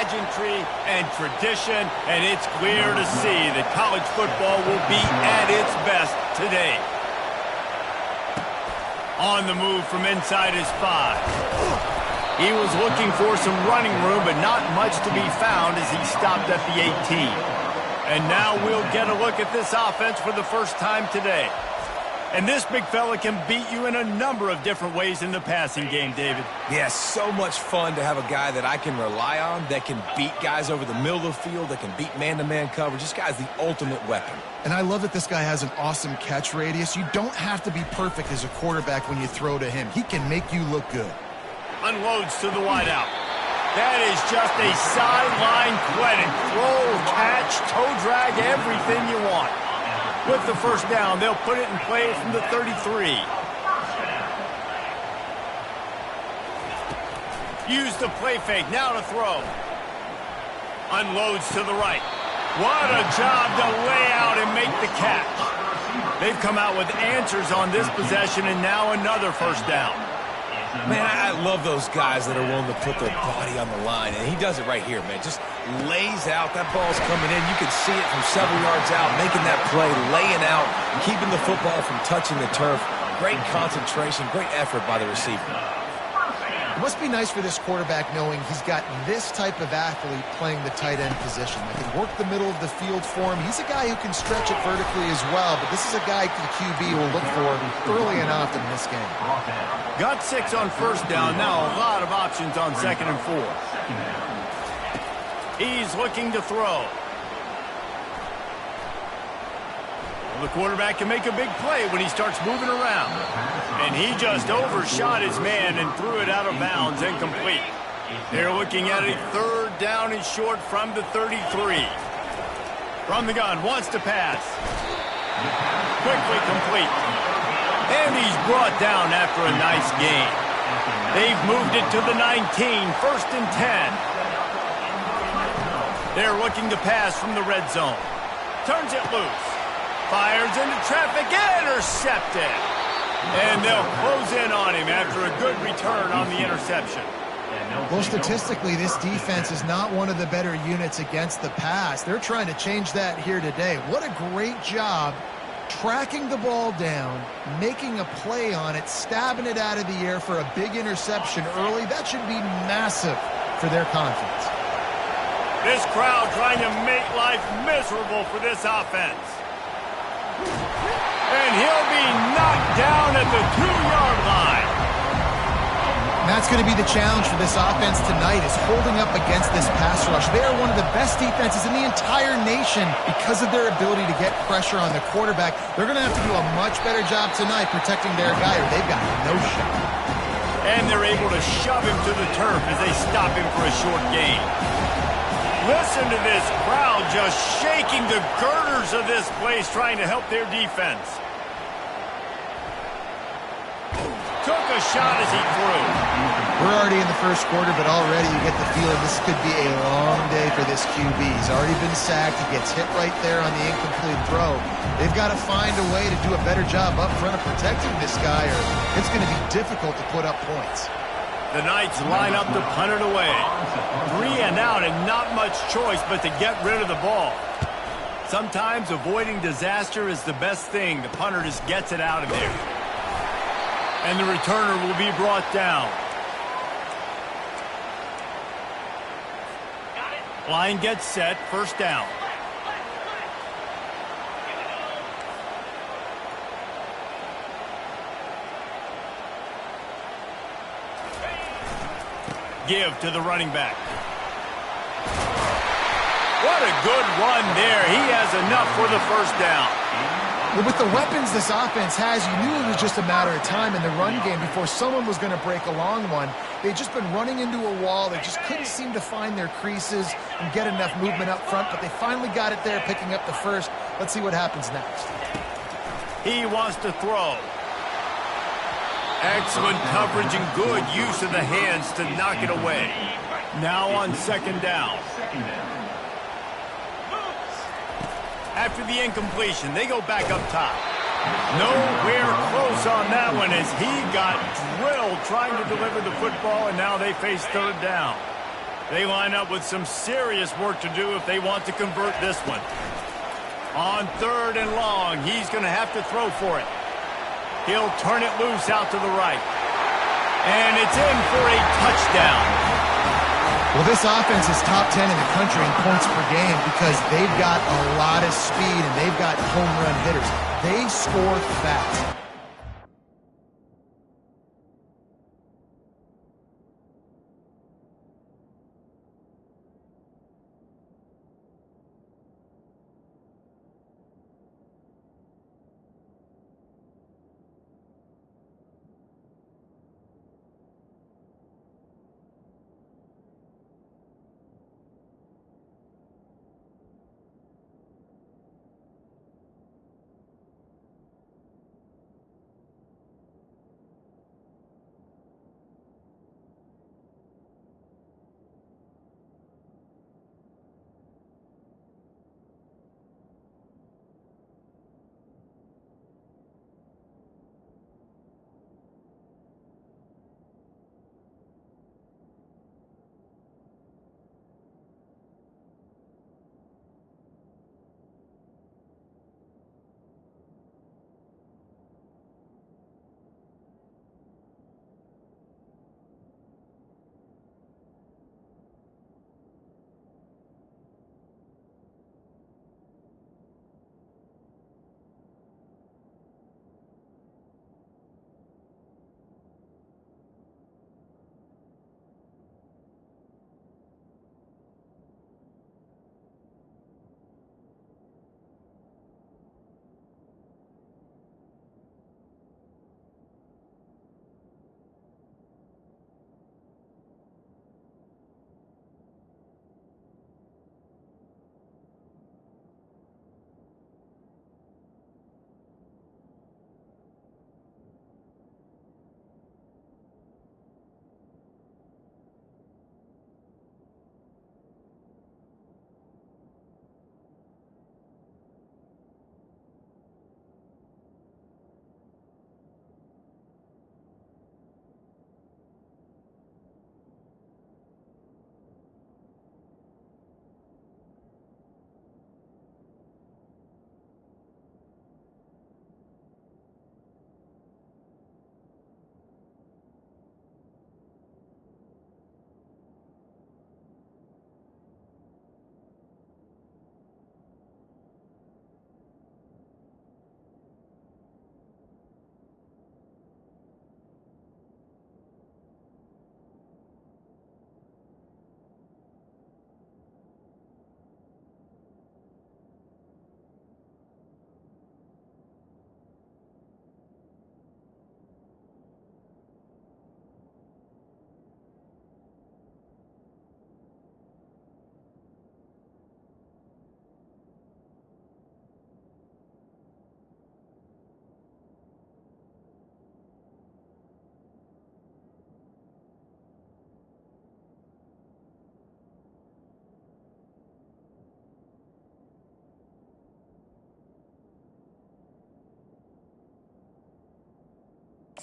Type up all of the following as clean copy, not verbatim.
pageantry and tradition, and it's clear to see that college football will be at its best today. On the move from inside his 5. He was looking for some running room, but not much to be found as he stopped at the 18. And now we'll get a look at this offense for the first time today. And this big fella can beat you in a number of different ways in the passing game, David. Yeah, so much fun to have a guy that I can rely on, that can beat guys over the middle of the field, that can beat man-to-man coverage. This guy's the ultimate weapon. And I love that this guy has an awesome catch radius. You don't have to be perfect as a quarterback when you throw to him. He can make you look good. Unloads to the wideout. That is just a sideline credit. Throw, catch, toe drag, everything you want. With the first down, they'll put it in play from the 33. Use the play fake, now to throw. Unloads to the right. What a job to lay out and make the catch. They've come out with answers on this possession, and now another first down. Man, I love those guys that are willing to put their body on the line, and he does it right here, man. Just lays out. That ball's coming in. You can see it from several yards out, making that play, laying out, keeping the football from touching the turf. Great concentration, great effort by the receiver. It must be nice for this quarterback knowing he's got this type of athlete playing the tight end position. They can work the middle of the field for him. He's a guy who can stretch it vertically as well, but this is a guy the QB will look for early and often in this game. Got 6 on first down. Now a lot of options on 2nd and 4. He's looking to throw. The quarterback can make a big play when he starts moving around. And he just overshot his man and threw it out of bounds, incomplete. They're looking at a 3rd down and short from the 33. From the gun, wants to pass. Quickly complete. And he's brought down after a nice gain. They've moved it to the 19, 1st and 10. They're looking to pass from the red zone. Turns it loose. Fires into traffic, intercepted. And they'll close in on him after a good return on the interception. Well, statistically, this defense is not one of the better units against the pass. They're trying to change that here today. What a great job tracking the ball down, making a play on it, stabbing it out of the air for a big interception early. That should be massive for their confidence. This crowd trying to make life miserable for this offense. And he'll be knocked down at the 2-yard line. And that's going to be the challenge for this offense tonight, is holding up against this pass rush. They are one of the best defenses in the entire nation because of their ability to get pressure on the quarterback. They're going to have to do a much better job tonight protecting their guy, or they've got no shot. And they're able to shove him to the turf as they stop him for a short gain. Listen to this crowd just shaking the girders of this place, trying to help their defense. Took a shot as he threw. We're already in the first quarter, but already you get the feeling this could be a long day for this QB. He's already been sacked. He gets hit right there on the incomplete throw. They've got to find a way to do a better job up front of protecting this guy, or it's going to be difficult to put up points. The Knights line up to punt it away. 3 and out, and not much choice but to get rid of the ball. Sometimes avoiding disaster is the best thing. The punter just gets it out of there. And the returner will be brought down. Line gets set, first down. Give to the running back. What a good run there. He has enough for the first down. Well, with the weapons this offense has, you knew it was just a matter of time in the run game before someone was going to break a long one. They'd just been running into a wall. They just couldn't seem to find their creases and get enough movement up front, but they finally got it there, picking up the first. Let's see what happens next. He wants to throw. Excellent coverage and good use of the hands to knock it away. Now on second down. After the incompletion, they go back up top. Nowhere close on that one as he got drilled trying to deliver the football, and now they face third down. They line up with some serious work to do if they want to convert this one. On 3rd and long, he's going to have to throw for it. He'll turn it loose out to the right. And it's in for a touchdown. Well, this offense is top 10 in the country in points per game because they've got a lot of speed and they've got home run hitters. They score fast.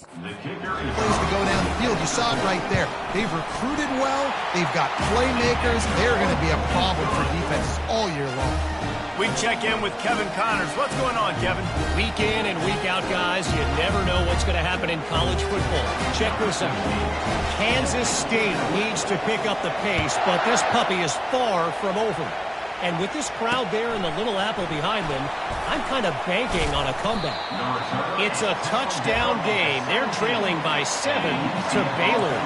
Plays to go down the field. You saw it right there. They've recruited well. They've got playmakers. They're going to be a problem for defenses all year long. We check in with Kevin Connors. What's going on, Kevin? Week in and week out, guys, you never know what's going to happen in college football. Check this out. Kansas State needs to pick up the pace, but this puppy is far from over. And with this crowd there and the Little Apple behind them, I'm kind of banking on a comeback. It's a touchdown game. They're trailing by 7 to Baylor.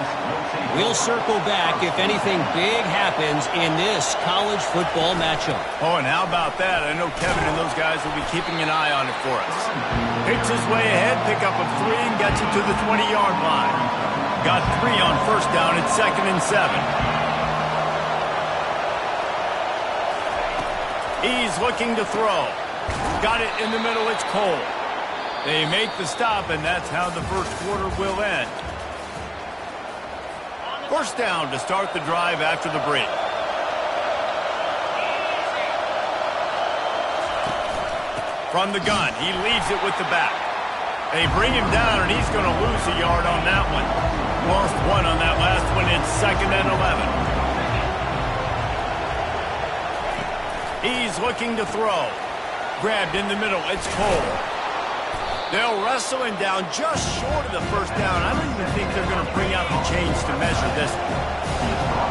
We'll circle back if anything big happens in this college football matchup. Oh, and how about that? I know Kevin and those guys will be keeping an eye on it for us. Picks his way ahead, pick up a 3, and gets it to the 20-yard line. Got 3 on first down at 2nd and 7. He's looking to throw. Got it in the middle. It's Cole. They make the stop, and that's how the first quarter will end. First down to start the drive after the break. From the gun, he leaves it with the back. They bring him down, and he's going to lose a yard on that one. Lost 1 on that last one. It's 2nd and 11. He's looking to throw. Grabbed in the middle. It's Cole. They'll wrestle him down just short of the first down. I don't even think they're going to bring out the chains to measure this one.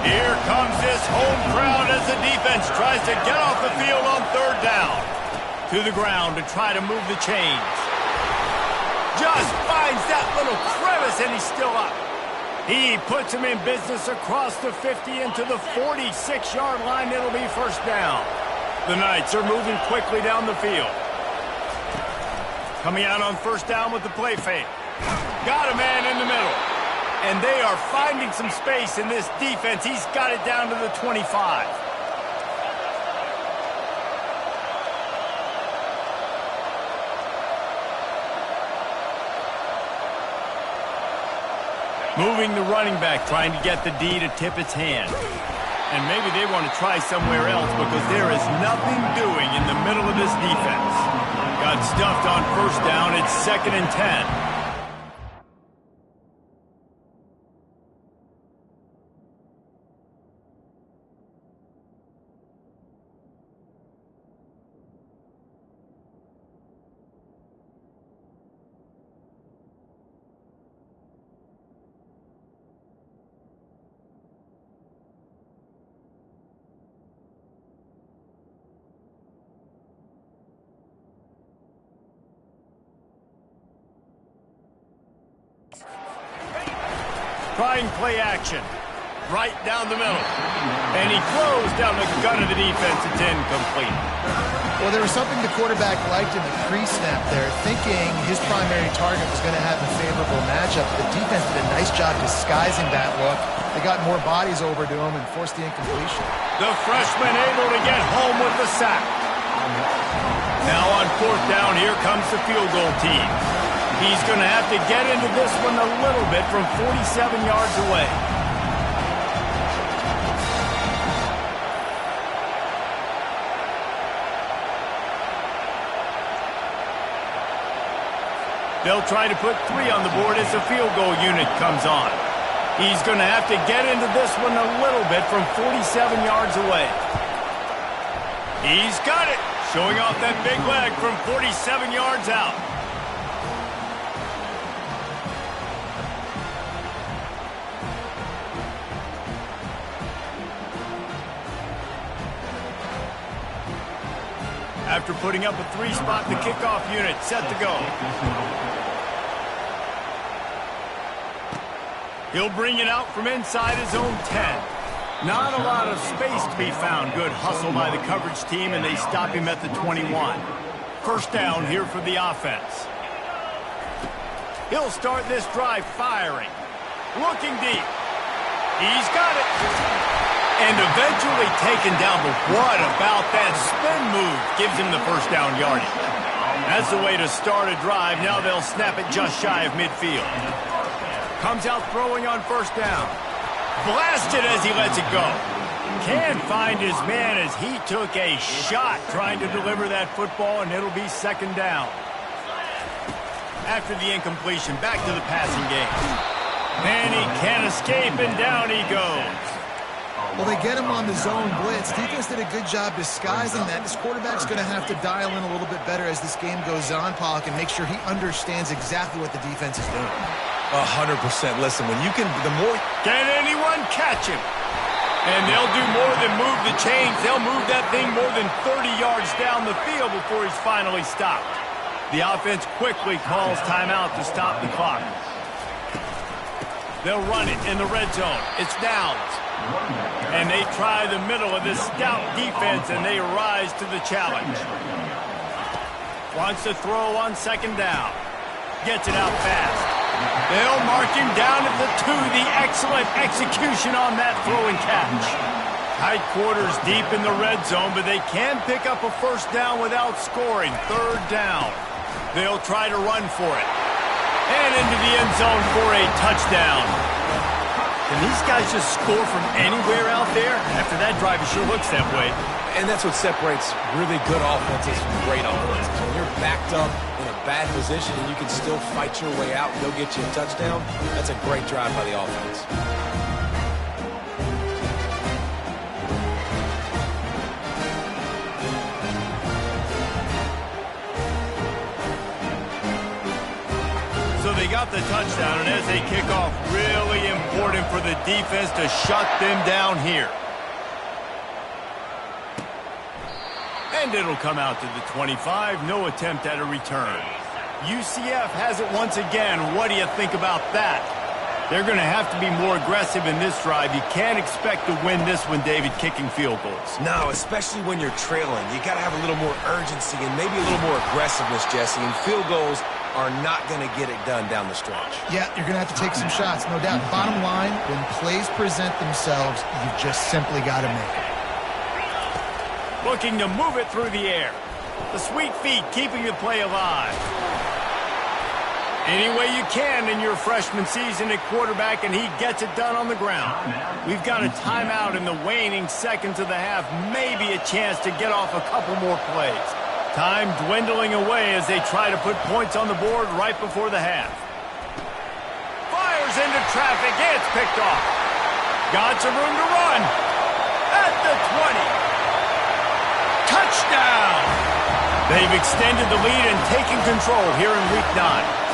Here comes this home crowd as the defense tries to get off the field on third down. To the ground to try to move the chains. Just finds that little crevice, and he's still up. He puts him in business across the 50 into the 46-yard line. It'll be first down. The Knights are moving quickly down the field. Coming out on first down with the play fake. Got a man in the middle. And they are finding some space in this defense. He's got it down to the 25. Moving the running back, trying to get the D to tip its hand. And maybe they want to try somewhere else because there is nothing doing in the middle of this defense. Got stuffed on first down. It's 2nd and 10. Trying play action. Right down the middle. And he throws down the gun of the defense. It's incomplete. Well, there was something the quarterback liked in the pre-snap there, thinking his primary target was going to have a favorable matchup. The defense did a nice job disguising that look. They got more bodies over to him and forced the incompletion. The freshman able to get home with the sack. Now on fourth down, here comes the field goal team. He's going to have to get into this one a little bit from 47 yards away. They'll try to put 3 on the board as the field goal unit comes on. He's going to have to get into this one a little bit from 47 yards away. He's got it, showing off that big leg from 47 yards out. After putting up a 3-spot, the kickoff unit set to go. He'll bring it out from inside his own 10. Not a lot of space to be found. Good hustle by the coverage team, and they stop him at the 21. First down here for the offense. He'll start this drive firing. Looking deep. He's got it. And eventually taken down, but what about that spin move? Gives him the first down yardage. That's the way to start a drive. Now they'll snap it just shy of midfield. Comes out throwing on first down. Blasted as he lets it go. Can't find his man as he took a shot trying to deliver that football, and it'll be second down. After the incompletion, back to the passing game. And he can't escape, and down he goes. Well, they get him on the zone blitz. Defense did a good job disguising that. This quarterback's going to have to dial in a little bit better as this game goes on, Pollock, and make sure he understands exactly what the defense is doing. 100%. Listen, when you can, the more... Can anyone catch him? And they'll do more than move the chains. They'll move that thing more than 30 yards down the field before he's finally stopped. The offense quickly calls timeout to stop the clock. They'll run it in the red zone. It's downs. And they try the middle of this stout defense, and they rise to the challenge. Wants to throw on second down. Gets it out fast. They'll mark him down at the 2. The excellent execution on that throw and catch. Tight quarters deep in the red zone, but they can pick up a first down without scoring. Third down. They'll try to run for it. And into the end zone for a touchdown. Can these guys just score from anywhere out there? After that drive, it sure looks that way. And that's what separates really good offenses from great offenses. When you're backed up in a bad position and you can still fight your way out and go get you a touchdown, that's a great drive by the offense. got the touchdown, and as they kick off, really important for the defense to shut them down here. And it'll come out to the 25. No attempt at a return. UCF has it once again. What do you think about that? They're going to have to be more aggressive in this drive. You can't expect to win this one, David, kicking field goals. No, especially when you're trailing. You got to have a little more urgency and maybe a little more aggressiveness, Jesse. And field goals are not going to get it done down the stretch. Yeah, you're going to have to take some shots, no doubt. Bottom line, when plays present themselves, you've just simply got to make it. Looking to move it through the air. The sweet feet keeping the play alive. Any way you can in your freshman season at quarterback, and he gets it done on the ground. We've got a timeout in the waning seconds of the half. Maybe a chance to get off a couple more plays. Time dwindling away as they try to put points on the board right before the half. Fires into traffic. It's picked off. Got some room to run. At the 20. Touchdown! They've extended the lead and taken control here in Week 9.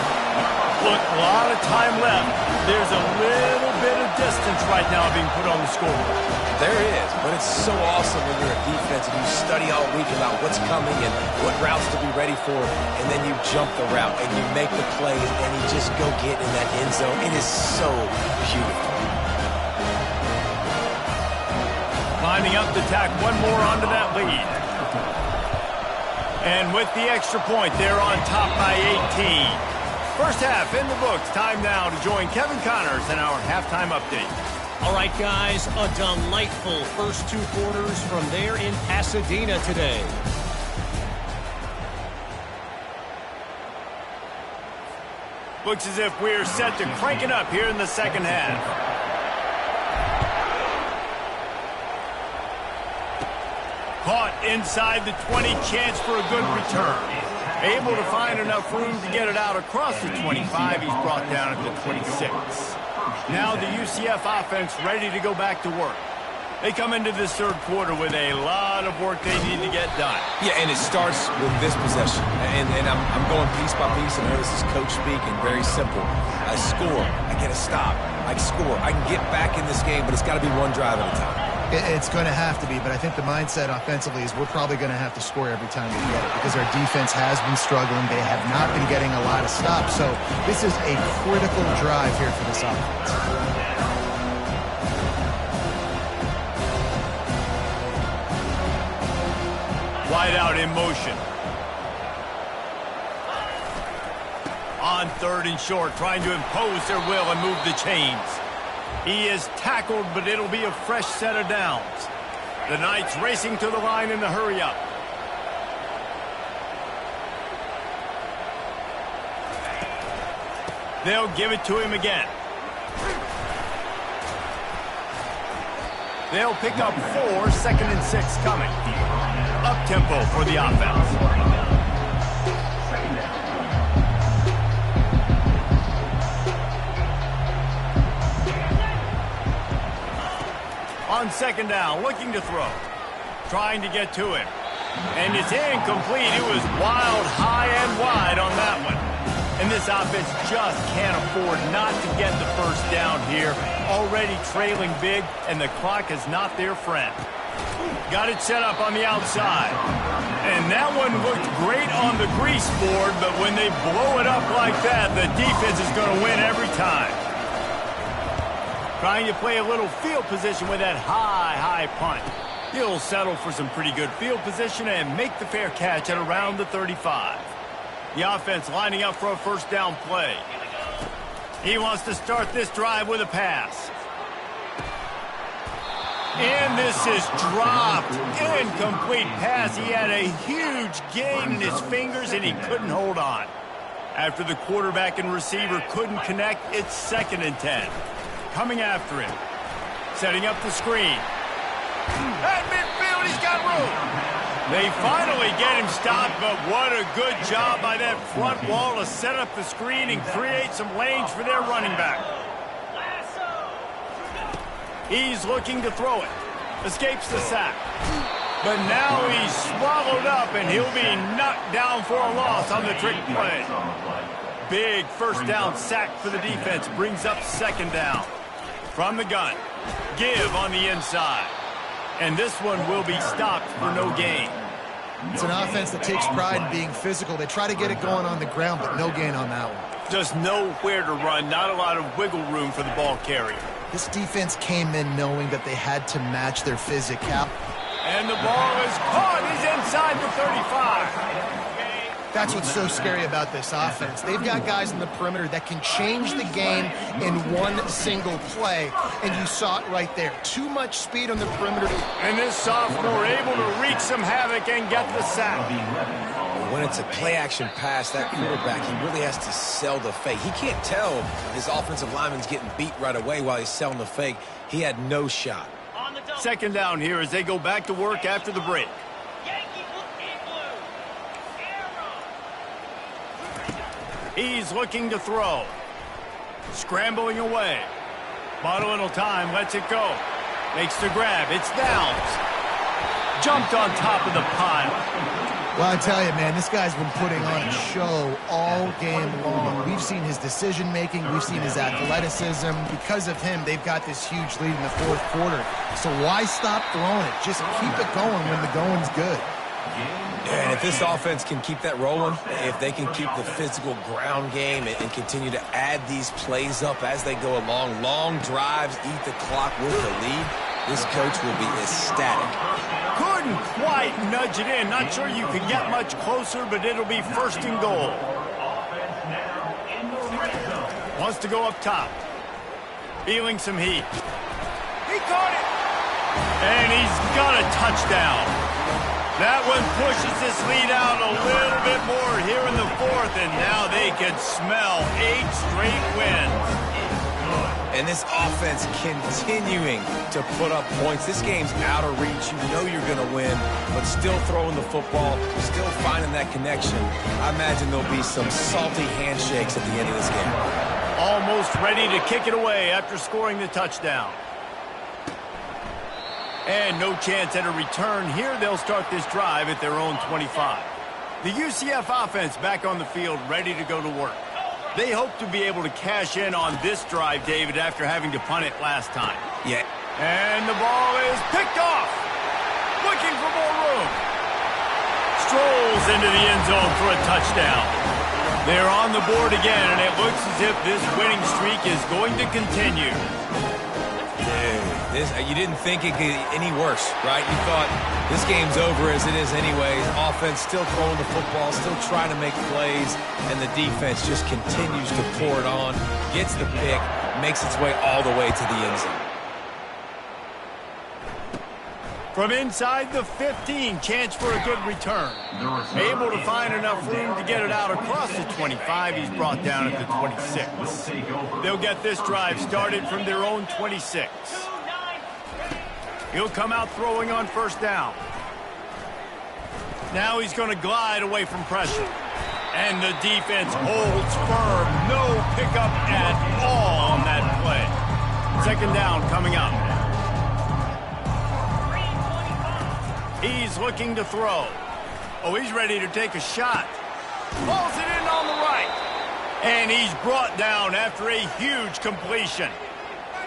Look, a lot of time left. There's a little bit of distance right now being put on the scoreboard. There is, but it's so awesome when you're a defense and you study all week about what's coming and what routes to be ready for, and then you jump the route and you make the plays and you just go get in that end zone. It is so beautiful. Lining up to tack one more onto that lead. And with the extra point, they're on top by 18. First half in the books. Time now to join Kevin Connors in our halftime update. All right, guys, a delightful first two quarters from there in Pasadena today. Looks as if we're set to crank it up here in the second half. Caught inside the 20, chance for a good return. Able to find enough room to get it out across the 25. He's brought down at the 26. Now the UCF offense ready to go back to work. They come into this third quarter with a lot of work they need to get done. Yeah, and it starts with this possession. And I'm going piece by piece, and this is coach speaking. Very simple. I score. I get a stop. I score. I can get back in this game, but it's got to be one drive at a time. It's going to have to be, but I think the mindset offensively is we're probably going to have to score every time we get it because our defense has been struggling. They have not been getting a lot of stops, so this is a critical drive here for this offense. Wide out in motion. On third and short, trying to impose their will and move the chains. He is tackled, but it'll be a fresh set of downs. The Knights racing to the line in the hurry-up. They'll give it to him again. They'll pick up 4, 2nd and 6 coming. Up-tempo for the offense. On second down, looking to throw. Trying to get to him. And it's incomplete. It was wild, high and wide on that one. And this offense just can't afford not to get the first down here. Already trailing big, and the clock is not their friend. Got it set up on the outside. And that one looked great on the grease board, but when they blow it up like that, the defense is going to win every time. Trying to play a little field position with that high punt. He'll settle for some pretty good field position and make the fair catch at around the 35. The offense lining up for a first down play. He wants to start this drive with a pass. And this is dropped. Incomplete pass. He had a huge gain in his fingers and he couldn't hold on. After the quarterback and receiver couldn't connect, it's 2nd and 10. Coming after him. Setting up the screen. At midfield, he's got room. They finally get him stopped, but what a good job by that front wall to set up the screen and create some lanes for their running back. He's looking to throw it. Escapes the sack. But now he's swallowed up, and he'll be knocked down for a loss on the trick play. big first down sack for the defense. Brings up second down. From the gun. Give on the inside. And this one will be stopped for no gain. It's an offense that takes pride in being physical. They try to get it going on the ground, but no gain on that one. Just nowhere to run. Not a lot of wiggle room for the ball carrier. This defense came in knowing that they had to match their physicality. And the ball is caught. He's inside the 35. That's what's so scary about this offense. They've got guys in the perimeter that can change the game in one single play, and you saw it right there. Too much speed on the perimeter. And this sophomore able to wreak some havoc and get the sack. When it's a play-action pass, that quarterback, he really has to sell the fake. He can't tell his offensive lineman's getting beat right away while he's selling the fake. He had no shot. Second down here as they go back to work after the break. He's looking to throw. Scrambling away. Bought a little time, lets it go. Makes the grab, it's Downs. Jumped on top of the pile. Well, I tell you, man, this guy's been putting on a show all game long. We've seen his decision-making. We've seen his athleticism. Because of him, they've got this huge lead in the fourth quarter. So why stop throwing it? Just keep it going when the going's good. And if this offense can keep that rolling, if they can keep the physical ground game and continue to add these plays up as they go along, long drives, eat the clock with the lead, this coach will be ecstatic. Couldn't quite nudge it in. Not sure you could get much closer, but it'll be first and goal. Wants to go up top. Feeling some heat. He caught it. And he's got a touchdown. That one pushes this lead out a little bit more here in the fourth, and now they can smell 8 straight wins. And this offense continuing to put up points. This game's out of reach. You know you're going to win, but still throwing the football, still finding that connection. I imagine there'll be some salty handshakes at the end of this game. Almost ready to kick it away after scoring the touchdown. And no chance at a return here. They'll start this drive at their own 25. The UCF offense back on the field, ready to go to work. They hope to be able to cash in on this drive, David, after having to punt it last time. Yeah. And the ball is picked off. Looking for more room. Strolls into the end zone for a touchdown. They're on the board again, and it looks as if this winning streak is going to continue. You didn't think it could get any worse, right? You thought this game's over as it is anyways. Offense still throwing the football, still trying to make plays, and the defense just continues to pour it on, gets the pick, makes its way all the way to the end zone. From inside the 15, chance for a good return. Able to find enough room to get it out across the 25. He's brought down at the 26. They'll get this drive started from their own 26. He'll come out throwing on first down. Now he's going to glide away from pressure. And the defense holds firm. No pickup at all on that play. Second down coming up. He's looking to throw. Oh, he's ready to take a shot. Pulls it in on the right. And he's brought down after a huge completion.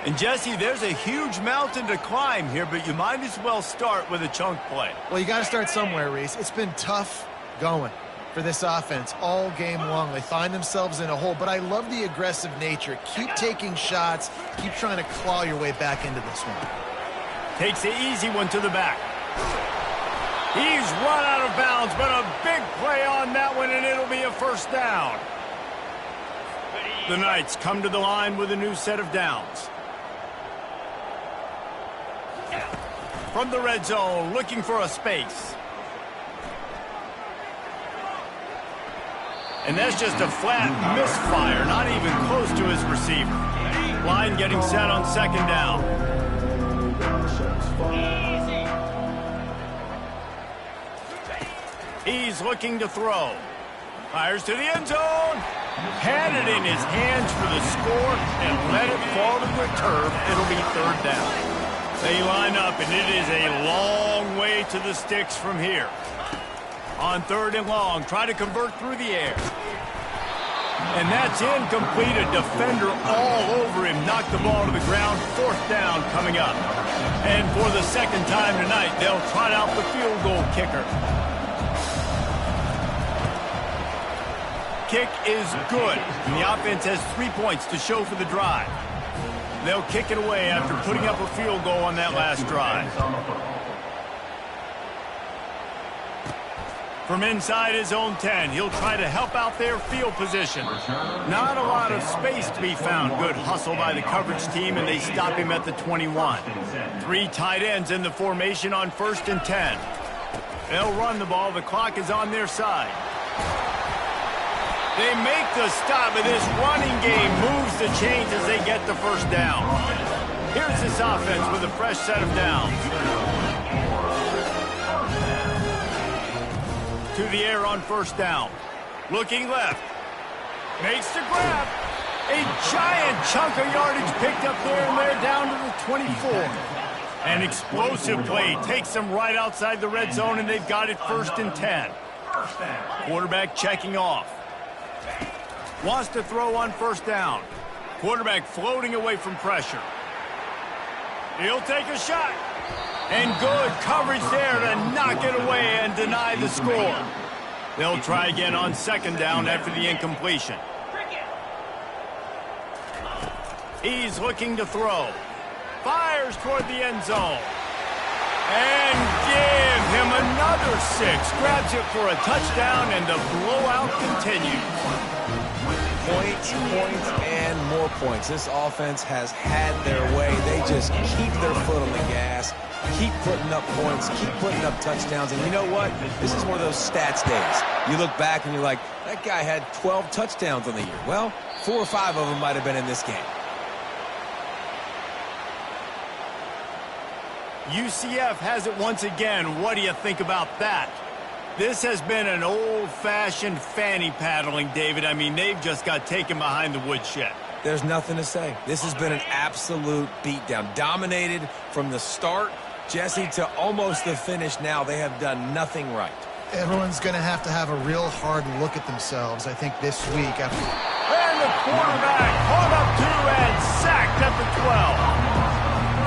And, Jesse, there's a huge mountain to climb here, but you might as well start with a chunk play. Well, you got to start somewhere, Reese. It's been tough going for this offense all game long. They find themselves in a hole, but I love the aggressive nature. Keep taking shots. Keep trying to claw your way back into this one. Takes the easy one to the back. He's run out of bounds, but a big play on that one, and it'll be a first down. The Knights come to the line with a new set of downs. From the red zone, looking for a space. And that's just a flat misfire, not even close to his receiver. Line getting set on second down. He's looking to throw. Fires to the end zone. Had it in his hands for the score and let it fall to the turf. It'll be third down. They line up, and it is a long way to the sticks from here. On third and long, try to convert through the air. And that's incomplete. A defender all over him. Knocked the ball to the ground. 4th down coming up. And for the second time tonight, they'll trot out the field goal kicker. Kick is good. And the offense has 3 points to show for the drive. They'll kick it away after putting up a field goal on that last drive. From inside his own 10, he'll try to help out their field position. Not a lot of space to be found. Good hustle by the coverage team, and they stop him at the 21. 3 tight ends in the formation on 1st and 10. They'll run the ball. The clock is on their side. They make the stop, and this running game moves the chains as they get the 1st down. Here's this offense with a fresh set of downs. To the air on 1st down. Looking left. Makes the grab. A giant chunk of yardage picked up there, and they're down to the 24. An explosive play takes them right outside the red zone, and they've got it 1st and 10. Quarterback checking off. Wants to throw on 1st down. Quarterback floating away from pressure. He'll take a shot. And good coverage there to knock it away and deny the score. They'll try again on 2nd down after the incompletion. He's looking to throw. Fires toward the end zone. And give him another 6. Grabs it for a touchdown, and the blowout continues. Points, and more points. This offense has had their way. They just keep their foot on the gas, keep putting up points, keep putting up touchdowns. And you know what? This is one of those stats days. You look back and you're like, that guy had 12 touchdowns on the year. Well, 4 or 5 of them might have been in this game. UCF has it once again. What do you think about that? This has been an old-fashioned fanny paddling, David. I mean, they've just got taken behind the woodshed. There's nothing to say. This has been an absolute beatdown. Dominated from the start, Jesse, to almost the finish now. They have done nothing right. Everyone's going to have a real hard look at themselves, I think, this week. And the quarterback caught up to and sacked at the 12.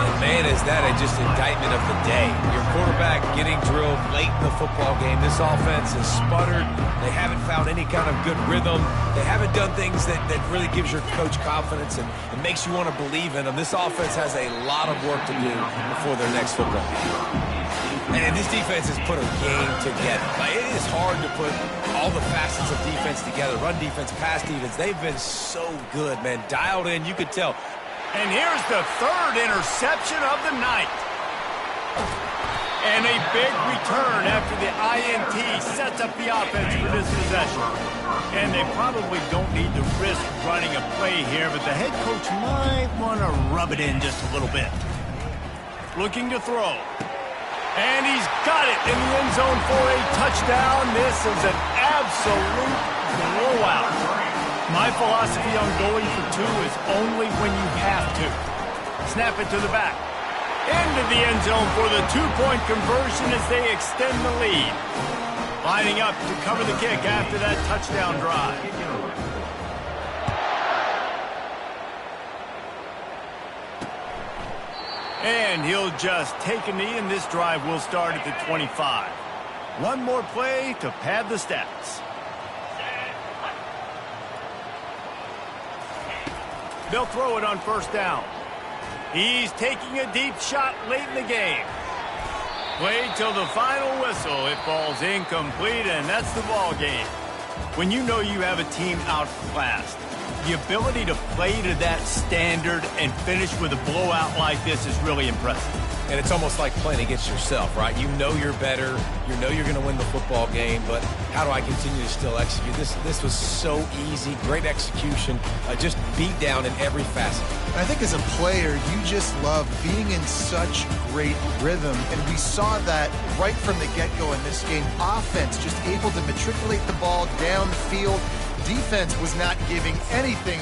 And man, is that just indictment of the day. Your quarterback getting drilled late in the football game. This offense has sputtered. They haven't found any kind of good rhythm. They haven't done things that really gives your coach confidence and makes you want to believe in them. This offense has a lot of work to do before their next football game. And this defense has put a game together. Like, it is hard to put all the facets of defense together. Run defense, pass defense. They've been so good, man. Dialed in, you could tell. And here's the 3rd interception of the night. And a big return after the INT sets up the offense for this possession. And they probably don't need to risk running a play here, but the head coach might want to rub it in just a little bit. Looking to throw. And he's got it in the end zone for a touchdown. This is an absolute blowout. My philosophy on going for 2 is only when you have to. Snap it to the back. Into the end zone for the 2-point conversion as they extend the lead. Lining up to cover the kick after that touchdown drive. And he'll just take a knee, and this drive will start at the 25. One more play to pad the stats. They'll throw it on 1st down. He's taking a deep shot late in the game. Played till the final whistle. It falls incomplete, and that's the ball game. When you know you have a team outclassed, the ability to play to that standard and finish with a blowout like this is really impressive. And it's almost like playing against yourself, right? You know you're better. You know you're going to win the football game, but how do I continue to still execute? This was so easy. Great execution. Just beat down in every facet. I think as a player, you just love being in such great rhythm, and we saw that right from the get-go in this game. Offense just able to matriculate the ball down the field. Defense was not giving anything.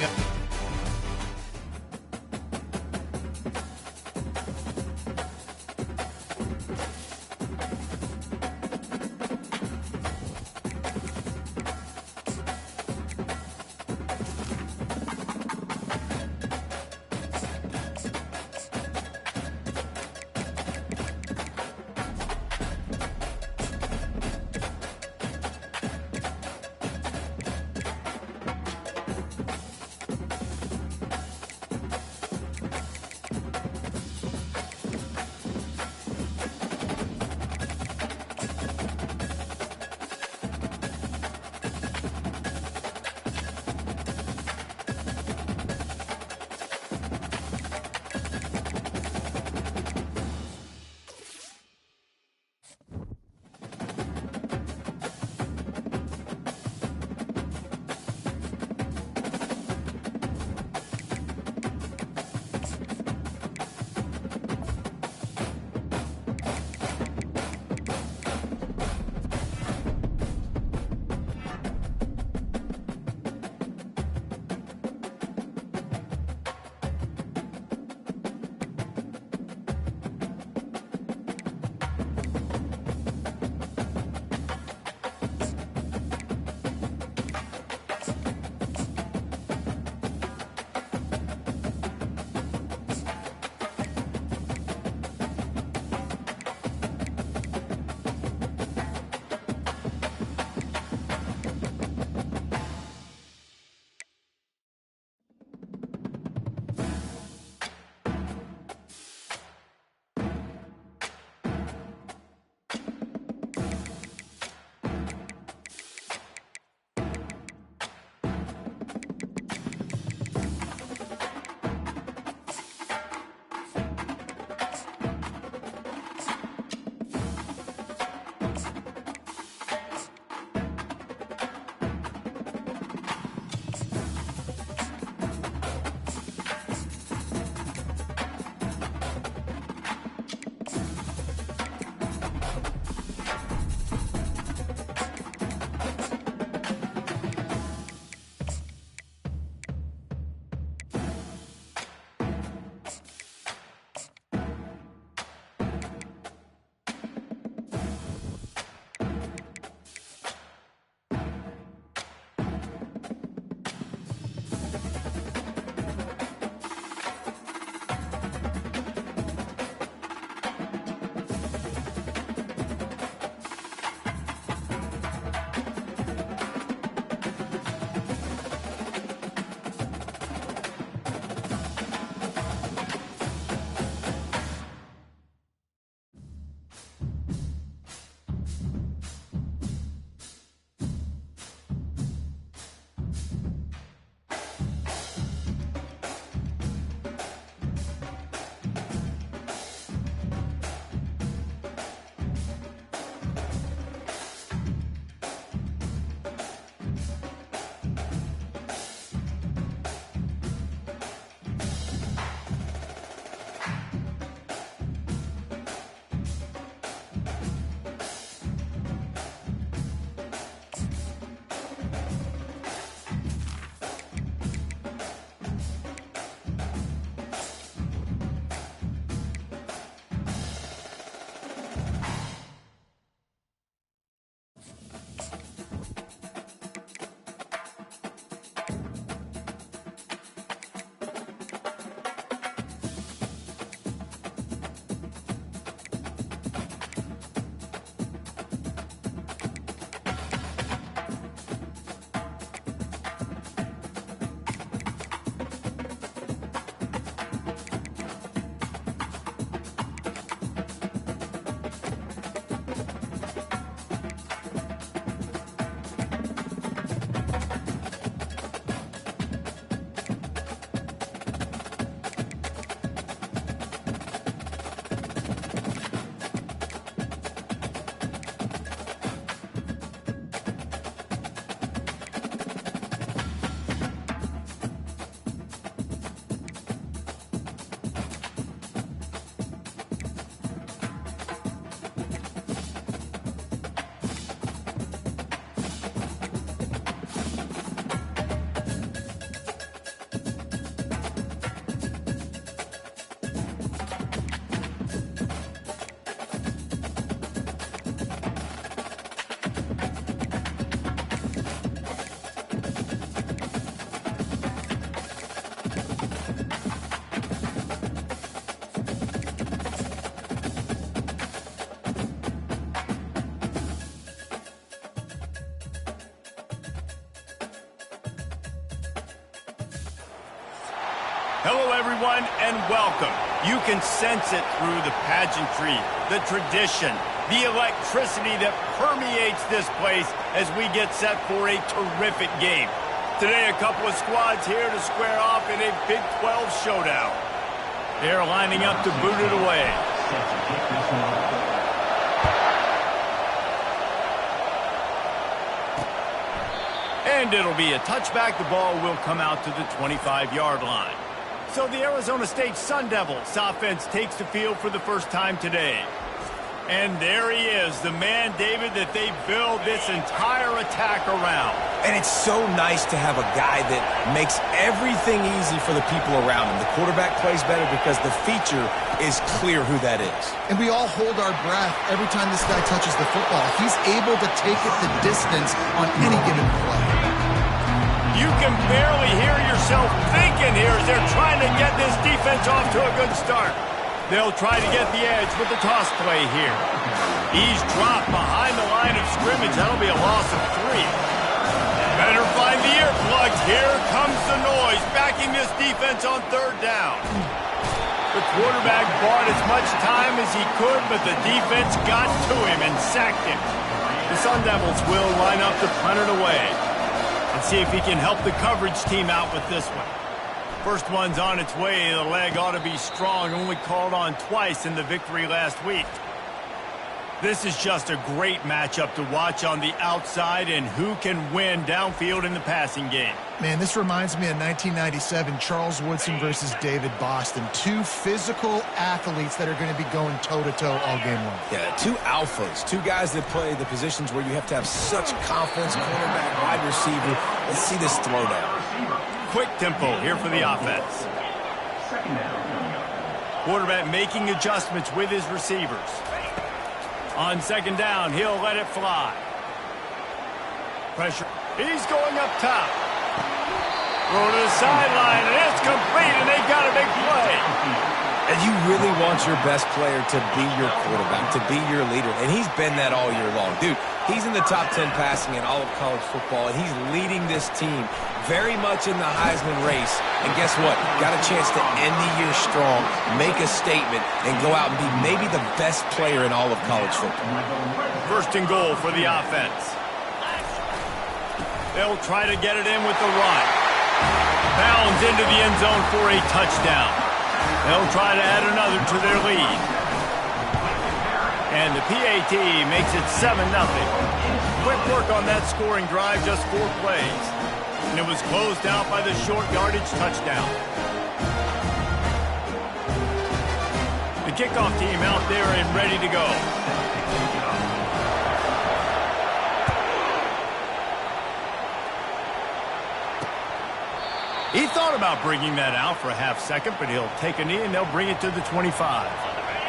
Hello, everyone, and welcome. You can sense it through the pageantry, the tradition, the electricity that permeates this place as we get set for a terrific game. Today, a couple of squads here to square off in a Big 12 showdown. They're lining up to boot it away. And it'll be a touchback. The ball will come out to the 25-yard line. So the Arizona State Sun Devils offense takes the field for the first time today. And there he is, the man, David, that they build this entire attack around. And it's so nice to have a guy that makes everything easy for the people around him. The quarterback plays better because the feature is clear who that is. And we all hold our breath every time this guy touches the football. He's able to take it the distance on any given play. You can barely hear yourself thinking here as they're trying to get this defense off to a good start. They'll try to get the edge with the toss play here. He's dropped behind the line of scrimmage. That'll be a loss of 3. Better find the earplugs. Here comes the noise, backing this defense on third down. The quarterback bought as much time as he could, but the defense got to him and sacked him. The Sun Devils will line up to punt it away. Let's see if he can help the coverage team out with this one. First one's on its way. The leg ought to be strong. Only called on twice in the victory last week. This is just a great matchup to watch on the outside and who can win downfield in the passing game. Man, this reminds me of 1997, Charles Woodson versus David Boston. Two physical athletes that are going to be going toe-to-toe all game long. Yeah, two alphas, two guys that play the positions where you have to have such confidence, cornerback, wide receiver. Let's see this throwdown. Quick tempo here for the offense. Quarterback making adjustments with his receivers. On second down, he'll let it fly. Pressure. He's going up top. Throw to the sideline, and it's complete, and they've got a big play. And you really want your best player to be your quarterback, to be your leader. And he's been that all year long. Dude, he's in the top 10 passing in all of college football, and he's leading this team very much in the Heisman race. And guess what? Got a chance to end the year strong, make a statement, and go out and be maybe the best player in all of college football. First and goal for the offense. They'll try to get it in with the run. Bounds into the end zone for a touchdown. They'll try to add another to their lead. And the PAT makes it 7-0. Quick work on that scoring drive, just 4 plays. And it was closed out by the short yardage touchdown. The kickoff team out there and ready to go. He thought about bringing that out for a half second, but he'll take a knee and they'll bring it to the 25.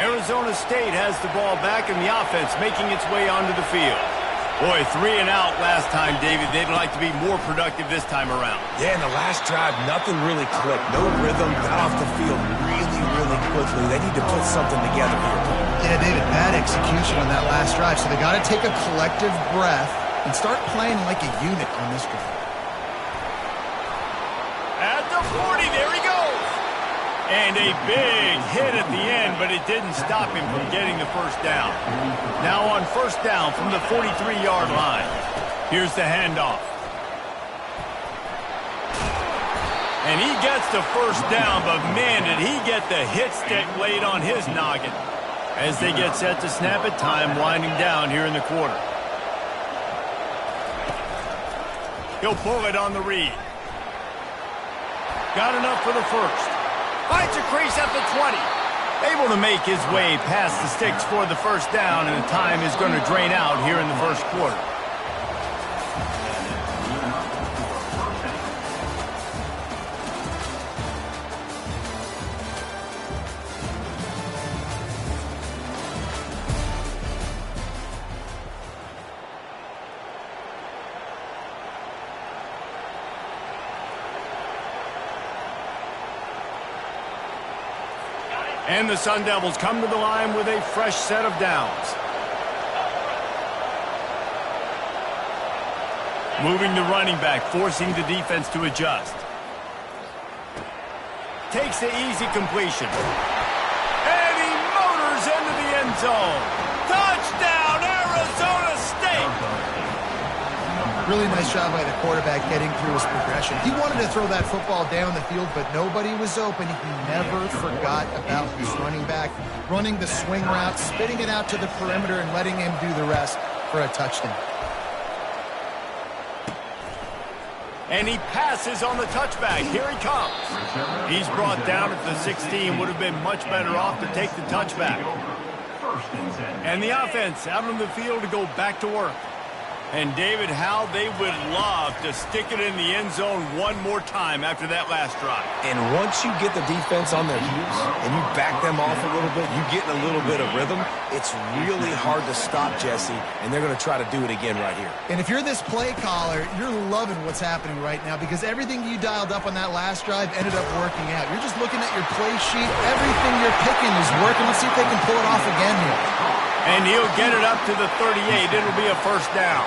Arizona State has the ball back and the offense making its way onto the field. Boy, 3 and out last time, David. They'd like to be more productive this time around. Yeah, in the last drive, nothing really clicked. No rhythm, got off the field really, really quickly. They need to put something together here. Yeah, David, bad execution on that last drive, so they got to take a collective breath and start playing like a unit on this drive. At the 40, there he goes. And a big hit at the end, but it didn't stop him from getting the first down. Now on first down from the 43-yard line. Here's the handoff. And he gets the first down, but man, did he get the hit stick laid on his noggin. As they get set to snap it, time winding down here in the quarter. He'll pull it on the read. Got enough for the first. Finds a crease at the 20. Able to make his way past the sticks for the first down, and the time is going to drain out here in the first quarter. And the Sun Devils come to the line with a fresh set of downs. Moving the running back, forcing the defense to adjust. takes the easy completion. And he motors into the end zone. Touchdown, Arizona State! Really nice job by the quarterback getting through his progression. He wanted to throw that football down the field, but nobody was open. He never forgot about his running back, running the swing route, spitting it out to the perimeter, and letting him do the rest for a touchdown. And he passes on the touchback. Here he comes. He's brought down at the 16. Would have been much better off to take the touchback. And the offense out on the field to go back to work. And, David, how they would love to stick it in the end zone one more time after that last drive. And once you get the defense on their heels and you back them off a little bit, you get in a little bit of rhythm, it's really hard to stop, Jesse, and they're going to try to do it again right here. And if you're this play caller, you're loving what's happening right now because everything you dialed up on that last drive ended up working out. You're just looking at your play sheet. Everything you're picking is working. Let's see if they can pull it off again here. And he'll get it up to the 38. It'll be a first down.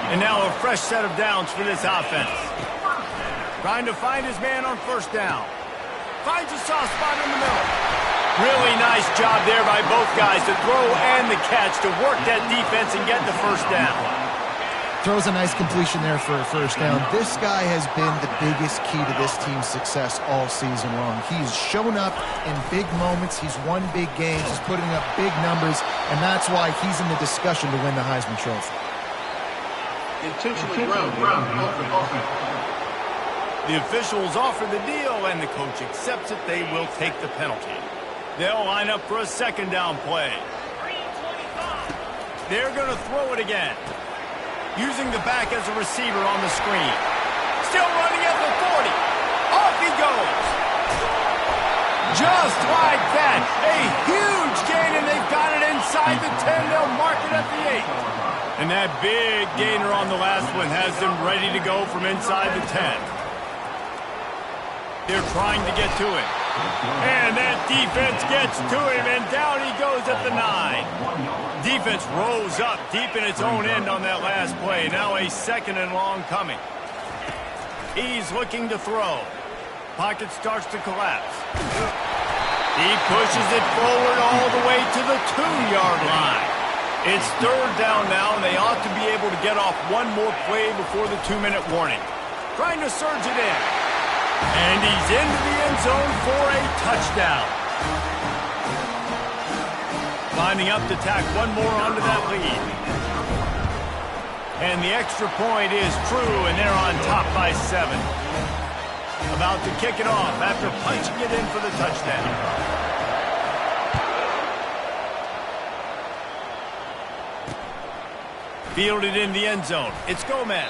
And now a fresh set of downs for this offense. Trying to find his man on first down. Finds a soft spot in the middle. Really nice job there by both guys to throw and the catch to work that defense and get the first down. Throws a nice completion there for a first down. This guy has been the biggest key to this team's success all season long. He's shown up in big moments. He's won big games. He's putting up big numbers, and that's why he's in the discussion to win the Heisman Trophy. Intentionally ground. The officials offer the deal, and the coach accepts it. They will take the penalty. They'll line up for a second down play. They're going to throw it again. Using the back as a receiver on the screen. Still running at the 40. Off he goes. Just like that. A huge gain, and they've got it inside the 10. They'll mark it at the 8. And that big gainer on the last one has them ready to go from inside the 10. They're trying to get to him. And that defense gets to him, and down he goes at the 9. Defense rose up deep in its own end on that last play. Now a second and long coming. He's looking to throw. Pocket starts to collapse. He pushes it forward all the way to the 2-yard line. It's third down now, and they ought to be able to get off one more play before the 2-minute warning. Trying to surge it in. And he's into the end zone for a touchdown. Lining up to tack one more onto that lead. And the extra point is true, and they're on top by 7. About to kick it off after punching it in for the touchdown. Fielded in the end zone. It's Gomez.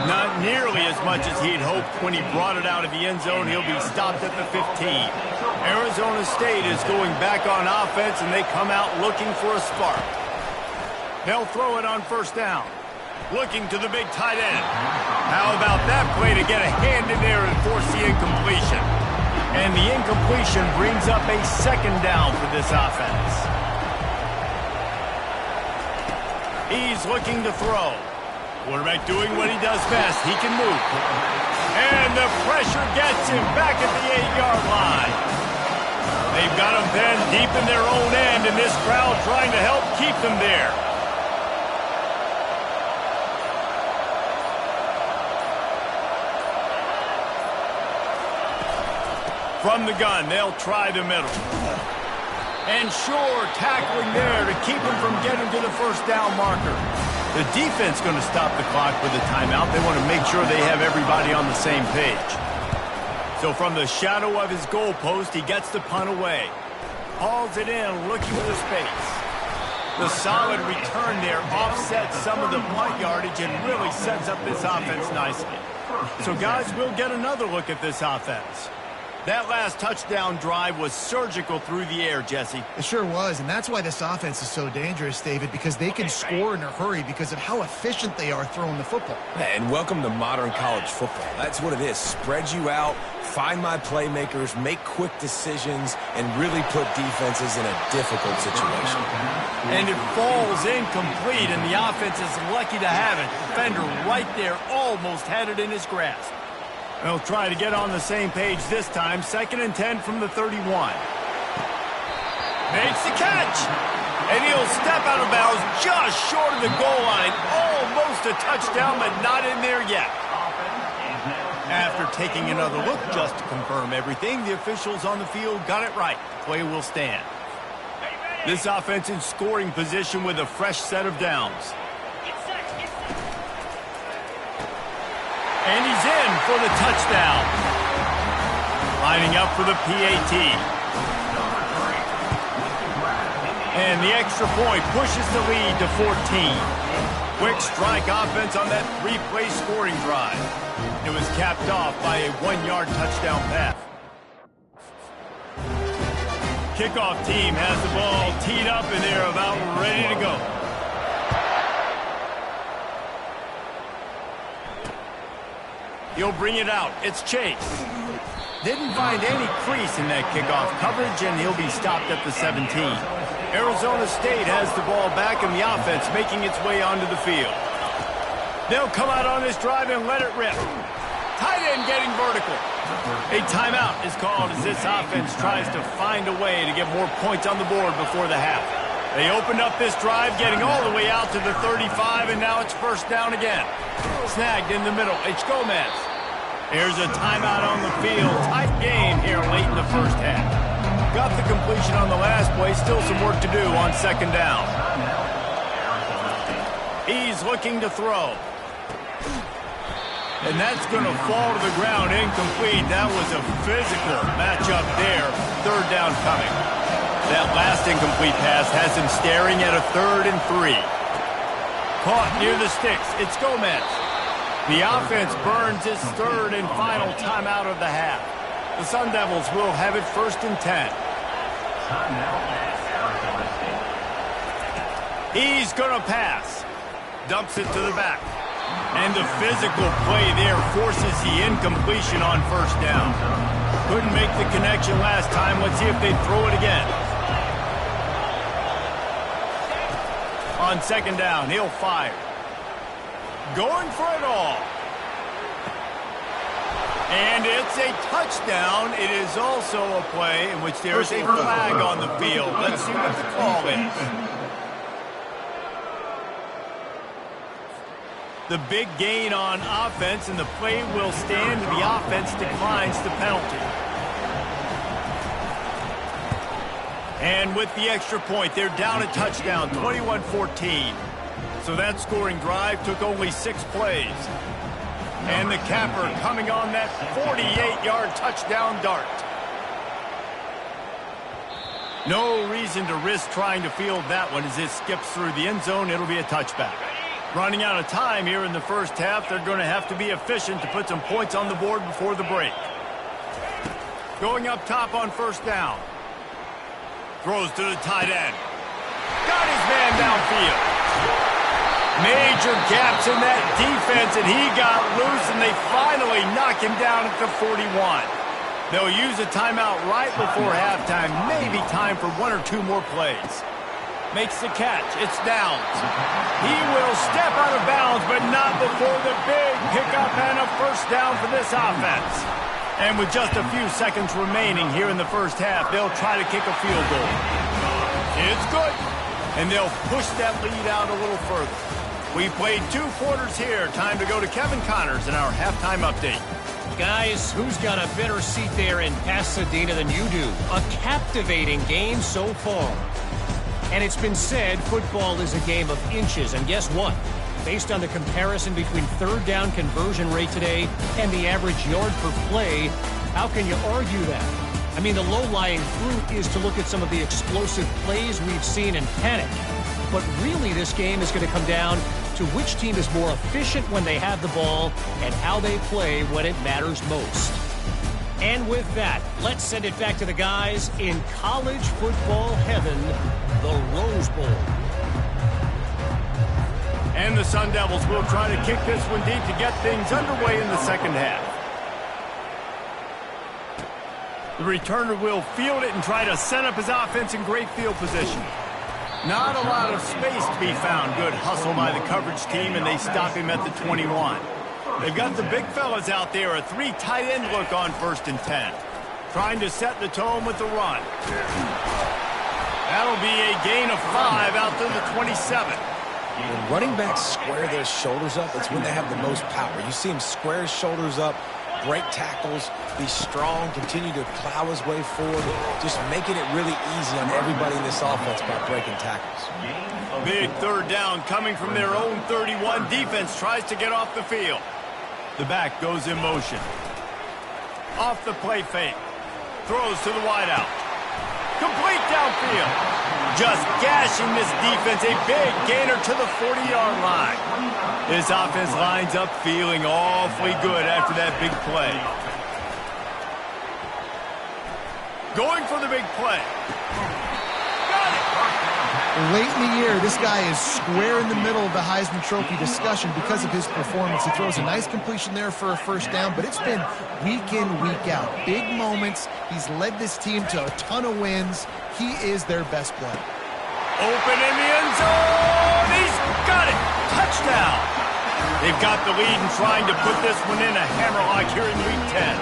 Not nearly as much as he'd hoped when he brought it out of the end zone. He'll be stopped at the 15. Arizona State is going back on offense, and they come out looking for a spark. They'll throw it on first down. Looking to the big tight end. How about that play to get a hand in there and force the incompletion? And the incompletion brings up a second down for this offense. He's looking to throw. Quarterback doing what he does best. He can move. And the pressure gets him back at the 8-yard line. They've got him pinned deep in their own end, and this crowd trying to help keep them there. From the gun, they'll try the middle. And sure, tackling there to keep him from getting to the first down marker. The defense going to stop the clock with a timeout. They want to make sure they have everybody on the same page. So from the shadow of his goalpost, he gets the punt away. Hauls it in, looking for the space. The solid return there offsets some of the punt yardage and really sets up this offense nicely. So guys, we'll get another look at this offense. That last touchdown drive was surgical through the air, Jesse. It sure was, and that's why this offense is so dangerous, David, because they can score in a hurry because of how efficient they are throwing the football. And welcome to modern college football. That's what it is. Spread you out, find my playmakers, make quick decisions, and really put defenses in a difficult situation. And it falls incomplete, and the offense is lucky to have it. Defender right there almost had it in his grasp. They'll try to get on the same page this time. 2nd and 10 from the 31. Makes the catch. And he'll step out of bounds just short of the goal line. Almost a touchdown, but not in there yet. After taking another look just to confirm everything, the officials on the field got it right. Play will stand. This offense in scoring position with a fresh set of downs. And he's in for the touchdown. Lining up for the PAT. And the extra point pushes the lead to 14. Quick strike offense on that 3-play scoring drive. It was capped off by a 1-yard touchdown pass. Kickoff team has the ball teed up and they're about ready to go. He'll bring it out. It's Chase. Didn't find any crease in that kickoff coverage, and he'll be stopped at the 17. Arizona State has the ball back in the offense, making its way onto the field. They'll come out on this drive and let it rip. Tight end getting vertical. A timeout is called as this offense tries to find a way to get more points on the board before the half. They opened up this drive, getting all the way out to the 35, and now it's 1st down again. Snagged in the middle. It's Gomez. Here's a timeout on the field. Tight game here late in the 1st half. Got the completion on the last play. Still some work to do on 2nd down. He's looking to throw. And that's going to fall to the ground incomplete. That was a physical matchup there. 3rd down coming. That last incomplete pass has him staring at a 3rd and 3. Caught near the sticks. It's Gomez. The offense burns its 3rd and final timeout of the half. The Sun Devils will have it 1st and 10. He's going to pass. Dumps it to the back. And the physical play there forces the incompletion on 1st down. Couldn't make the connection last time. Let's see if they throw it again. On 2nd down, he'll fire. Going for it all. And it's a touchdown. It is also a play in which there's a flag on the field. Let's see what the call is. The big gain on offense, and the play will stand. The offense declines the penalty. And with the extra point, they're down a touchdown, 21-14. So that scoring drive took only 6 plays. And the capper coming on that 48-yard touchdown dart. No reason to risk trying to field that one as it skips through the end zone. It'll be a touchback. Running out of time here in the 1st half. They're going to have to be efficient to put some points on the board before the break. Going up top on 1st down. Throws to the tight end. Got his man downfield. Major gaps in that defense, and he got loose, and they finally knock him down at the 41. They'll use a timeout right before halftime. Maybe time for 1 or 2 more plays. Makes the catch. It's Downs. He will step out of bounds, but not before the big pickup and a 1st down for this offense. And with just a few seconds remaining here in the 1st half, they'll try to kick a field goal. It's good. And they'll push that lead out a little further. We played 2 quarters here. Time to go to Kevin Connors in our halftime update. Guys, who's got a better seat there in Pasadena than you do? A captivating game so far. And it's been said football is a game of inches. And guess what? Based on the comparison between 3rd down conversion rate today and the average yard per play, how can you argue that? I mean, the low-lying fruit is to look at some of the explosive plays we've seen and panic. But really, this game is going to come down to which team is more efficient when they have the ball and how they play when it matters most. And with that, let's send it back to the guys in college football heaven, the Rose Bowl. And the Sun Devils will try to kick this one deep to get things underway in the 2nd half. The returner will field it and try to set up his offense in great field position. Not a lot of space to be found. Good hustle by the coverage team, and they stop him at the 21. They've got the big fellas out there, a 3 tight end look on 1st and 10. Trying to set the tone with the run. That'll be a gain of 5 out to the 27. When running backs square their shoulders up, it's when they have the most power. You see him square his shoulders up, break tackles, be strong, continue to plow his way forward, just making it really easy on everybody in this offense by breaking tackles. Big 3rd down coming from their own 31. Defense tries to get off the field. The back goes in motion. Off the play fake. Throws to the wideout. Complete downfield. Just gashing this defense. A big gainer to the 40-yard line. This offense lines up feeling awfully good after that big play. Going for the big play. Got it. Late in the year, this guy is square in the middle of the Heisman Trophy discussion because of his performance. He throws a nice completion there for a 1st down, but it's been week in, week out. Big moments. He's led this team to a ton of wins. He is their best player. Open in the end zone. He's got it. Touchdown. They've got the lead and trying to put this one in a hammerlock here in week 10.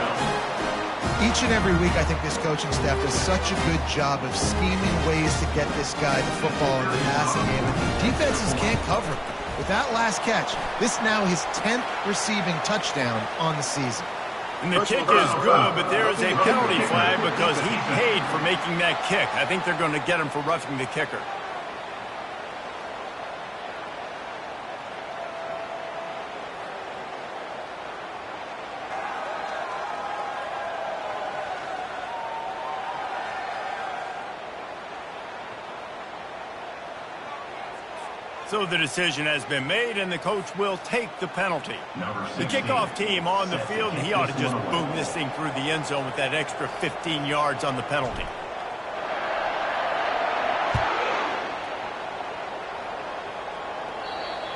Each and every week, I think this coaching staff does such a good job of scheming ways to get this guy the football in the passing game. And defenses can't cover him. With that last catch, this now his 10th receiving touchdown on the season. And the kick is good, but there is a penalty flag because he paid for making that kick. I think they're going to get him for roughing the kicker. So the decision has been made, and the coach will take the penalty. The kickoff team on the field, and he ought to just boom this thing through the end zone with that extra 15 yards on the penalty.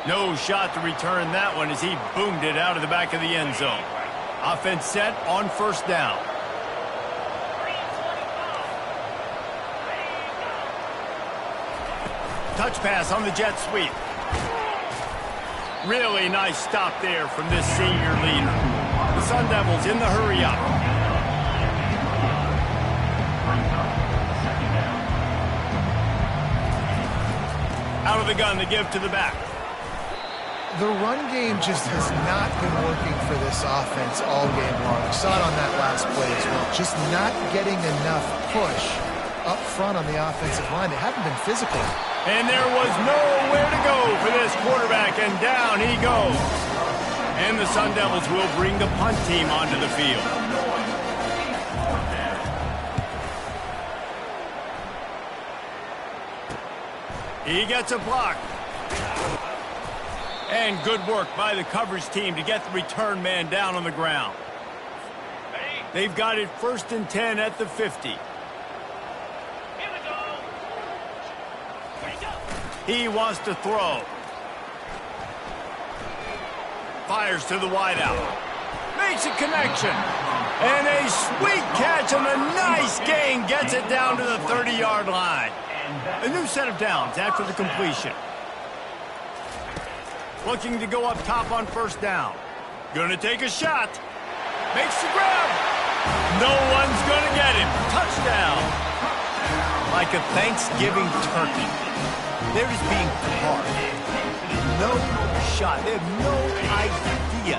No shot to return that one as he boomed it out of the back of the end zone. Offense set on 1st down. Touch pass on the jet sweep. Really nice stop there from this senior leader. The Sun Devils in the hurry up. Out of the gun to give to the back. The run game just has not been working for this offense all game long. We saw it on that last play as well. Just not getting enough push up front on the offensive line. They haven't been physical. And there was nowhere to go for this quarterback, and down he goes. And the Sun Devils will bring the punt team onto the field. He gets a block. And good work by the coverage team to get the return man down on the ground. They've got it 1st and 10 at the 50. He wants to throw. Fires to the wideout. Makes a connection. And a sweet catch on a nice gain gets it down to the 30-yard line. A new set of downs after the completion. Looking to go up top on 1st down. Gonna take a shot. Makes the grab. No one's gonna get him. Touchdown. Like a Thanksgiving turkey. They're just being hard. No shot. They have no idea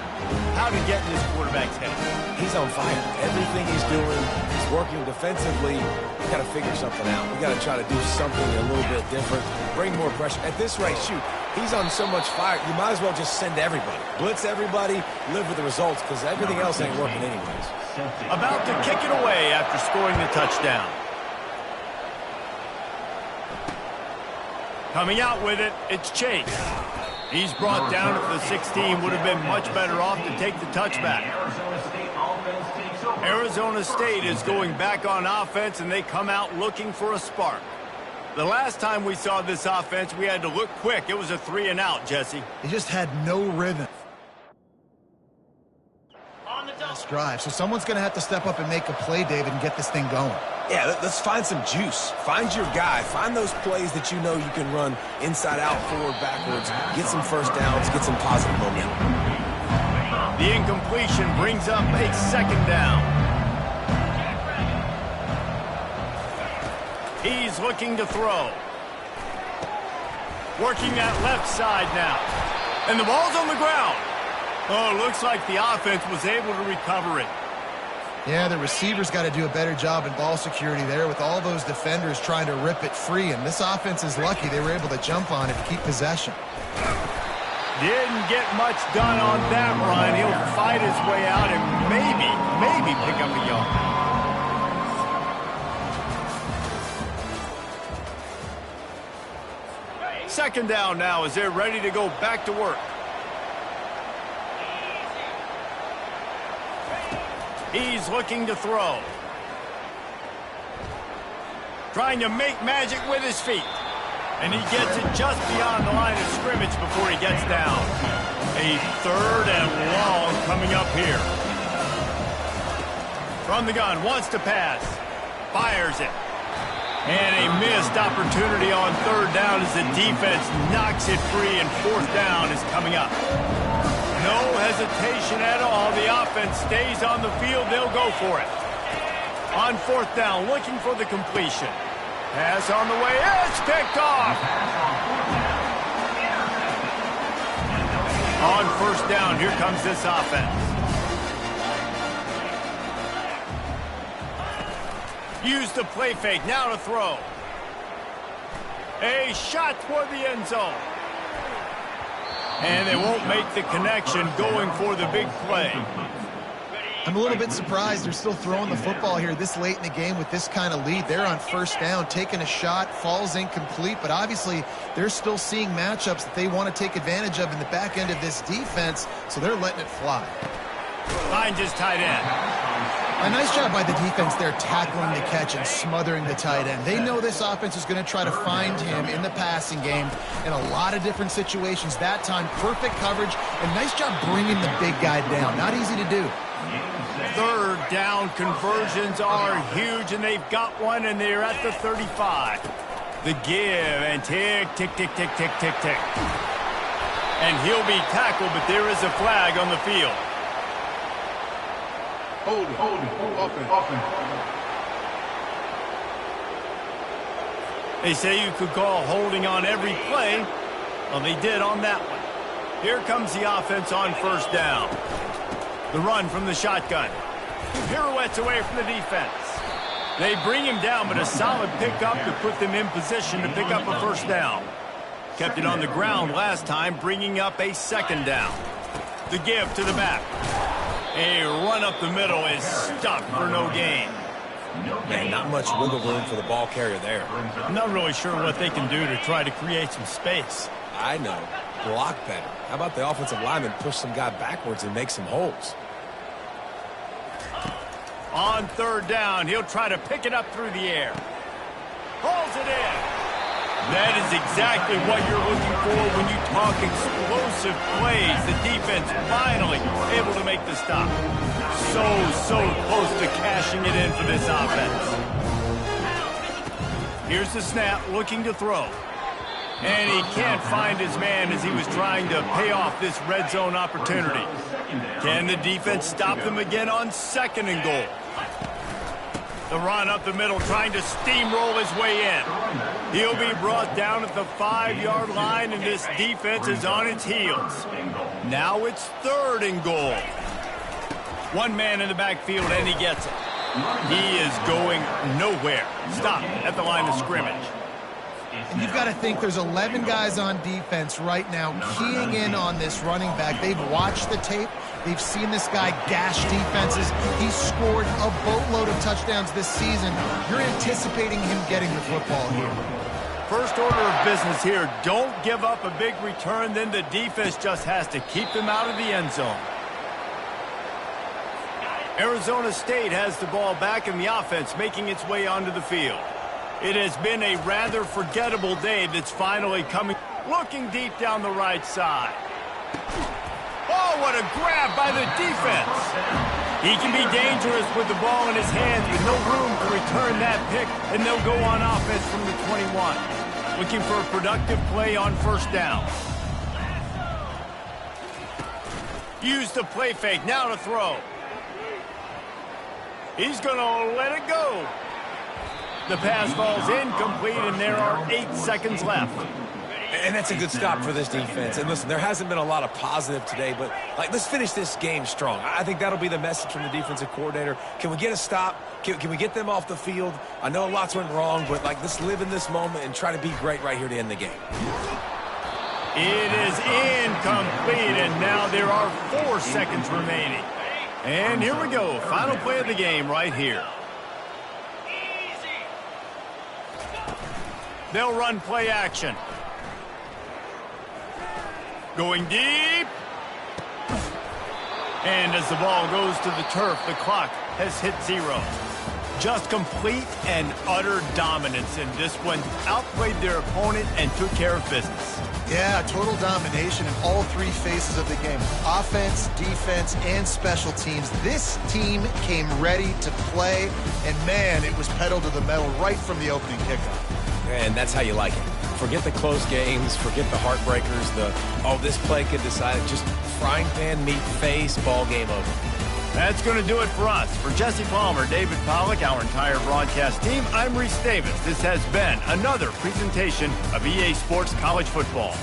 how to get in this quarterback's head. He's on fire. Everything he's doing, he's working defensively. We got to figure something out. We got to try to do something a little bit different. Bring more pressure. At this rate, shoot, he's on so much fire, you might as well just send everybody. Blitz everybody, live with the results, because everything else ain't working anyways. About to kick it away after scoring the touchdown. Coming out with it, it's Chase. He's brought down at the 16. Would have been much better off to take the touchback. Arizona State is going back on offense, and they come out looking for a spark. The last time we saw this offense, we had to look quick. It was a 3-and-out, Jesse. They just had no rhythm. Last drive. So someone's going to have to step up and make a play, David, and get this thing going. Yeah, let's find some juice. Find your guy. Find those plays that you know you can run inside out, forward, backwards. Get some 1st downs. Get some positive momentum. The incompletion brings up a second down. He's looking to throw. Working that left side now. And the ball's on the ground. Oh, looks like the offense was able to recover it. Yeah, the receivers got to do a better job in ball security there with all those defenders trying to rip it free. And this offense is lucky they were able to jump on it to keep possession. Didn't get much done on that run. He'll fight his way out and maybe pick up a yard. Second down now as they're ready to go back to work. He's looking to throw. Trying to make magic with his feet. And he gets it just beyond the line of scrimmage before he gets down. A third and long coming up here. From the gun, wants to pass. Fires it. And a missed opportunity on third down as the defense knocks it free, and fourth down is coming up. No hesitation at all. The offense stays on the field. They'll go for it. On fourth down, looking for the completion. Pass on the way. It's picked off. On first down, here comes this offense. Use the play fake. Now to throw. A shot toward the end zone. And they won't make the connection going for the big play. I'm a little bit surprised they're still throwing the football here this late in the game with this kind of lead. They're on first down, taking a shot, falls incomplete, but obviously they're still seeing matchups that they want to take advantage of in the back end of this defense, so they're letting it fly. Finds his tight end. A nice job by the defense there tackling the catch and smothering the tight end. They know this offense is going to try to find him in the passing game in a lot of different situations. That time, perfect coverage, and nice job bringing the big guy down. Not easy to do. Third down conversions are huge, and they've got one, and they're at the 35. The give, and tick, tick, tick, tick, tick, tick, tick. And he'll be tackled, but there is a flag on the field. Hold it, open. They say you could call holding on every play. Well, they did on that one. Here comes the offense on first down. The run from the shotgun. Pirouettes away from the defense. They bring him down, but a solid pickup to put them in position to pick up a first down. Kept it on the ground last time, bringing up a second down. The give to the back. A run up the middle is stuck for no gain. Man, not much wiggle room for the ball carrier there. I'm not really sure what they can do to try to create some space. I know. Block better. How about the offensive lineman push some guy backwards and make some holes? On third down, he'll try to pick it up through the air. Hauls it in. That is exactly what you're looking for when you talk explosive plays. The defense finally able to make the stop. So close to cashing it in for this offense. Here's the snap, looking to throw. And he can't find his man as he was trying to pay off this red zone opportunity. Can the defense stop them again on second and goal? The run up the middle, trying to steamroll his way in. He'll be brought down at the 5-yard line, and this defense is on its heels. Now it's third and goal. One man in the backfield, and he gets it. He is going nowhere. Stop at the line of scrimmage. And you've got to think there's 11 guys on defense right now keying in on this running back. They've watched the tape. They've seen this guy gash defenses. He's scored a boatload of touchdowns this season. You're anticipating him getting the football here. First order of business here, don't give up a big return, then the defense just has to keep them out of the end zone. Arizona State has the ball back, and the offense making its way onto the field. It has been a rather forgettable day that's finally coming. Looking deep down the right side. Oh, what a grab by the defense. He can be dangerous with the ball in his hands, with no room to return that pick, and they'll go on offense from the 21. Looking for a productive play on first down. Use the play fake. Now to throw. He's going to let it go. The pass falls incomplete, and there are 8 seconds left. And that's a good stop for this defense. And listen, there hasn't been a lot of positive today, but let's finish this game strong. I think that'll be the message from the defensive coordinator. Can we get a stop? Can we get them off the field? I know lots went wrong, but let's live in this moment and try to be great right here to end the game. It is incomplete, and now there are 4 seconds remaining. And here we go. Final play of the game right here. They'll run play action. Going deep. And as the ball goes to the turf, the clock has hit 0. Just complete and utter dominance in this one. Outplayed their opponent and took care of business. Yeah, total domination in all 3 phases of the game. Offense, defense, and special teams. This team came ready to play, and man, it was pedal to the metal right from the opening kickoff. And that's how you like it. Forget the close games, forget the heartbreakers, this play could decide it. Just frying pan, meat, face, ball game over. That's going to do it for us. For Jesse Palmer, David Pollack, our entire broadcast team, I'm Reese Davis. This has been another presentation of EA Sports College Football.